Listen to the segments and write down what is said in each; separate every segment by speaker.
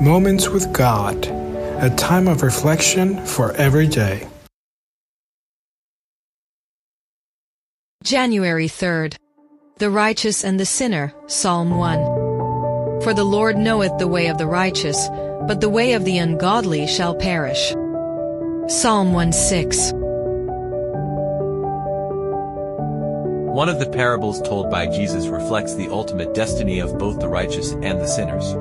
Speaker 1: Moments with God, a time of reflection for every day.
Speaker 2: January 3rd. The Righteous and the Sinner, Psalm 1. For the Lord knoweth the way of the righteous, but the way of the ungodly shall perish. Psalm 1:6.
Speaker 3: One of the parables told by Jesus reflects the ultimate destiny of both the righteous and the sinners.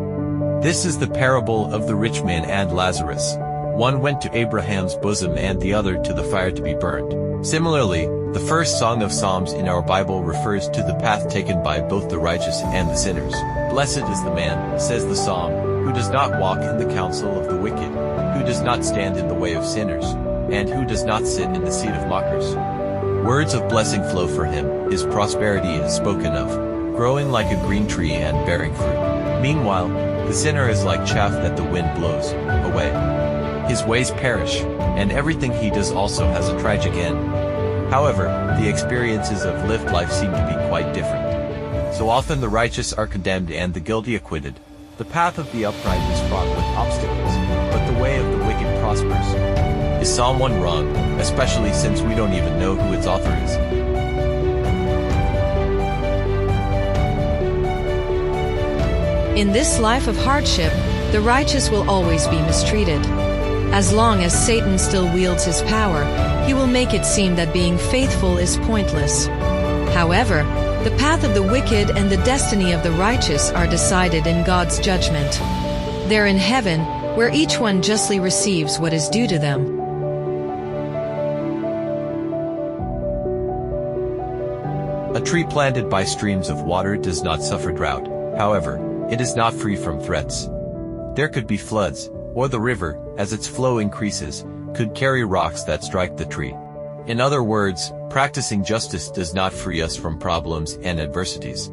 Speaker 3: This is the parable of the rich man and Lazarus. One went to Abraham's bosom and the other to the fire to be burned. Similarly, the first song of Psalms in our Bible refers to the path taken by both the righteous and the sinners. Blessed is the man, says the psalm, who does not walk in the counsel of the wicked, who does not stand in the way of sinners, and who does not sit in the seat of mockers. Words of blessing flow for him, his prosperity is spoken of, growing like a green tree and bearing fruit. Meanwhile, the sinner is like chaff that the wind blows away. His ways perish, and everything he does also has a tragic end. However, the experiences of lived life seem to be quite different. So often the righteous are condemned and the guilty acquitted. The path of the upright is fraught with obstacles, but the way of the wicked prospers. Is Psalm 1 wrong, especially since we don't even know who its author is?
Speaker 2: In this life of hardship, the righteous will always be mistreated. As long as Satan still wields his power, he will make it seem that being faithful is pointless. However, the path of the wicked and the destiny of the righteous are decided in God's judgment. They're in heaven, where each one justly receives what is due to them.
Speaker 3: A tree planted by streams of water does not suffer drought. However, it is not free from threats. There could be floods, or the river, as its flow increases, could carry rocks that strike the tree. In other words, practicing justice does not free us from problems and adversities.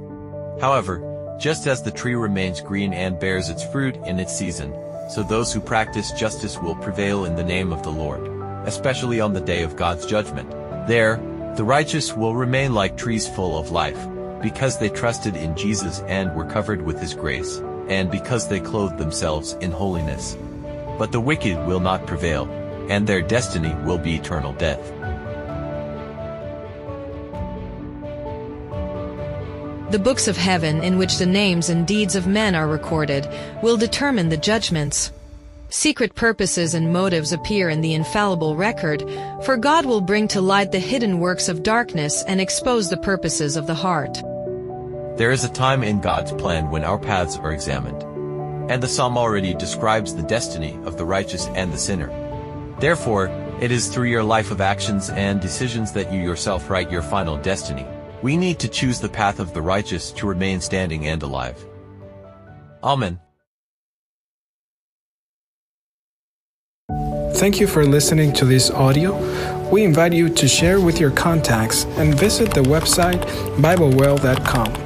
Speaker 3: However, just as the tree remains green and bears its fruit in its season, so those who practice justice will prevail in the name of the Lord, especially on the day of God's judgment. There, the righteous will remain like trees full of life, because they trusted in Jesus and were covered with His grace, and because they clothed themselves in holiness. But the wicked will not prevail, and their destiny will be eternal death.
Speaker 2: The books of heaven, in which the names and deeds of men are recorded, will determine the judgments. Secret purposes and motives appear in the infallible record, for God will bring to light the hidden works of darkness and expose the purposes of the heart.
Speaker 3: There is a time in God's plan when our paths are examined. And the psalm already describes the destiny of the righteous and the sinner. Therefore, it is through your life of actions and decisions that you yourself write your final destiny. We need to choose the path of the righteous to remain standing and alive. Amen.
Speaker 1: Thank you for listening to this audio. We invite you to share with your contacts and visit the website BibleWell.com.